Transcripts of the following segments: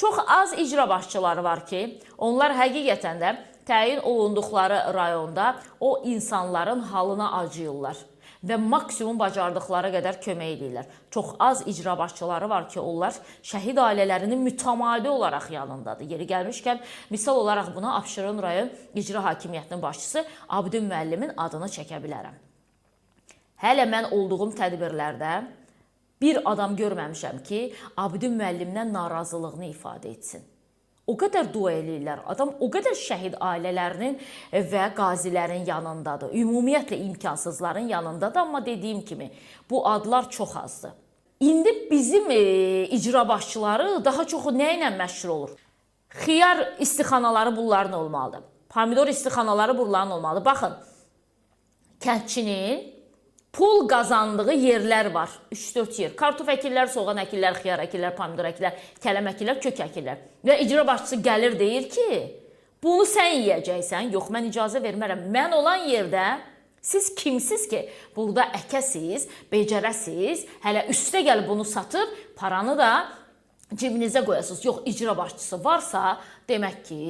Çox az icra başçıları var ki, onlar həqiqətən də təyin olunduqları rayonda o insanların halına acıyırlar və maksimum bacardıqları qədər kömək edirlər. Çox az icra başçıları var ki, onlar şəhid ailələrinin mütəmadi olaraq yanındadır. Yeri gəlmişkən, misal olaraq buna Abşeron rayon icra hakimiyyətinin başçısı Abidin müəllimin adını çəkə bilərəm. Hələ mən olduğum tədbirlərdə bir adam görməmişəm ki, Abidin müəllimdən narazılığını ifadə etsin. O qədər dua eləyirlər. Adam o qədər şəhid ailələrinin və qazilərin yanındadır. Ümumiyyətlə imkansızların yanındadır. Amma dediyim kimi bu adlar çox azdır. İndi bizim icra başçıları daha çox nə ilə məşğul olur? Xiyar istixanaları bunların olmalıdır. Pomidor istixanaları bunların olmalıdır. Baxın, kəndçinin pul qazandığı yerlər var. 3-4 yer. Kartof əkirlər, soğan əkirlər, xiyar əkirlər, pomidor əkirlər, kələm əkirlər, kök əkirlər. Və icra başçısı gəlir deyir ki, bunu sən yeyəcəksən. Yox, mən icazə vermərəm. Mən olan yerdə siz kimsiz ki, burada əkəsiz, becərəsiz, hələ üstə gəlib bunu satıb, paranı da cibinizə qoyasınız. Yox, icra başçısı varsa, demək ki,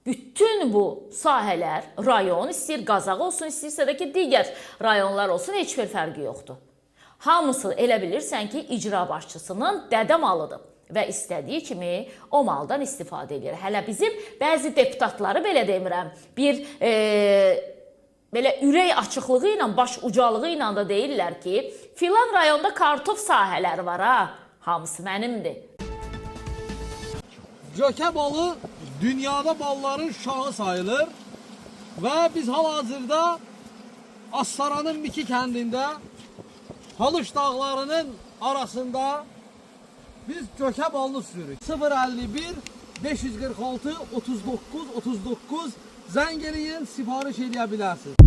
bütün bu sahələr, rayon, istəyir Qazax olsun, istəyirsə də ki, digər rayonlar olsun, heç bir fərqi yoxdur. Hamısı elə bilirsən ki, icra başçısının dədə malıdır və istədiyi kimi o maldan istifadə edir. Hələ bizim bəzi deputatları, belə demirəm, bir belə ürək açıqlığı ilə, baş ucalığı ilə da deyirlər ki, filan rayonda kartof sahələri var, ha, hamısı mənimdir. Gökə balı dünyada balların şahı sayılır və biz hal-hazırda Astaranın Miki kəndində Halış dağlarının arasında biz gökə balını sürürük. 051 546 39 39 zəng eləyin, sifariş eləyə bilərsiniz.